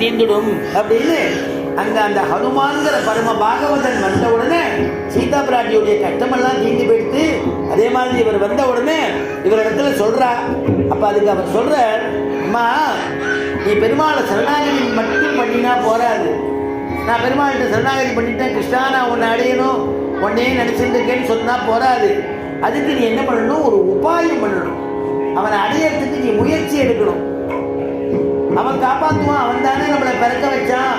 தீர்ந்துடும் அப்படின்னு அந்த ஹனுமான்கிற பரம பாகவதன் வந்த உடனே சீதா பிராட்டியுடைய கஷ்டமெல்லாம் தீர்ந்து போயிடுத்து. அதே மாதிரி இவர் வந்த உடனே இவர் இடத்துல சொல்றா. அப்ப அதுக்கு அவர் சொல்ற, அம்மா நீ பெருமாளை சரணாகதி மட்டும் பண்ணினா போராது. நான் பெருமாள்கிட்ட சரணாகதி பண்ணிட்டேன், கிருஷ்ணா நான் உன்னை அடையணும், உன்னையே நினைச்சிட்டு இருக்கேன்னு சொன்னா போராது. அதுக்கு நீ என்ன பண்ணணும், ஒரு உபாயம் பண்ணணும். அவனை அடையறதுக்கு நீ முயற்சி எடுக்கணும். அவன் காப்பாற்றுவான், அவன் தானே நம்மளை பிறக்க வச்சான்,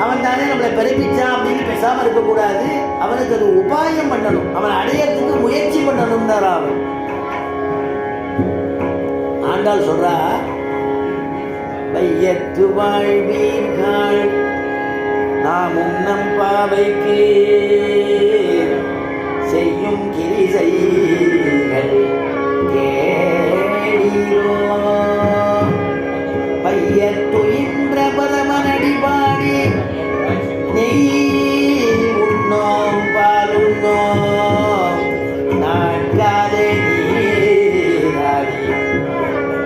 அவன் தானே நம்மளை பிறப்பிச்சான் அப்படின்னு பேசாம இருக்கக்கூடாது. அவனுக்கு அது உபாயம் பண்ணணும், அவன் அடையறதுக்கு முயற்சி பண்ணணும்னாரா அவன். ஆண்டாள் சொல்றா, வையத்து வாழ்வீர்கள் நாம் உன்னம் பாவைக்கு செய்யும் கிரிசைகள் கேளீரோ. பையத்துயின்ற பரமனடி பாடி நெய் உண்ணோம் பாலுண்ணோம் நாட்காலே நீராடி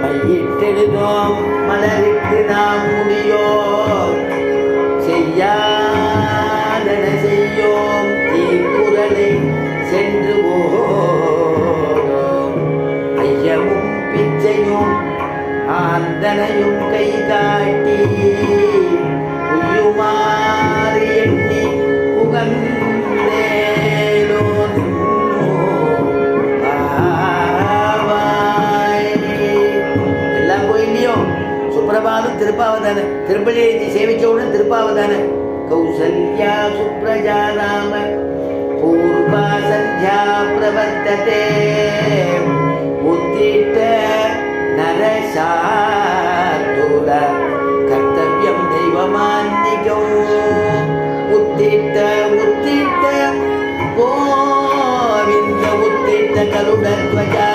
மையிட்டெழுதோம் மலருக்கு நாம் முடியோம் செய்யாதன செய்யோம் தீக்குறளை சென்று போம் ஐயமும் பிச்சையும் ஆந்தனையும் கை காட்டி உயுமாறு எண்ணி உகந்தேனோ எல்லாம் கோயிலையும் சுப்பிரபாதம் திருப்பாவதானே, திருப்பள்ளி சேவிச்ச உடனே திருப்பாவதானே. கௌசல்யா சுப்ரஜா நாம பூர்வா சந்தியா பிரவர்த்ததே உத்திட்ட நரசாதுல கர்த்தவியம் தெய்வமான்னிகம் உத்திட்ட உத்திட்ட கோவிந்த உத்திட்ட கருடத்வஜா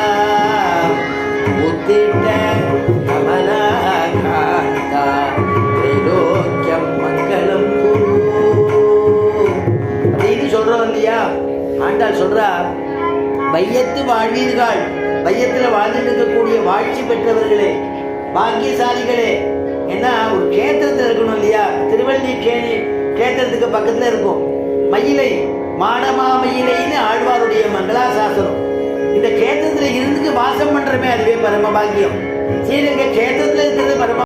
உத்திட்ட கமலாகாந்தா திரைலோக்கியம் மங்களம் குரு அப்படின்னு சொல்றோம் இல்லையா. ஆண்டாள் சொல்றா, வையத்து வாழ்வீர்கள், வையத்தில் வாழ்ந்துட்டு இருக்கக்கூடிய வாழ்ச்சி பெற்றவர்களே, பாக்கியசாலிகளே. ஏன்னா ஒரு கேத்திரத்தில் இருக்கணும் இல்லையா. திருவல்லிக்கேணி கேத்திரத்துக்கு பக்கத்தில் இருக்கும். மயிலை மாடமா மயிலைன்னு ஆழ்வாருடைய மங்களாசாசனம். இந்த கேத்திரத்தில் இருந்து வாசம் பண்றமே அதுவே பரம பாக்கியம். ஸ்ரீரங்க கேத்திரத்தில் இருக்கிறது பரம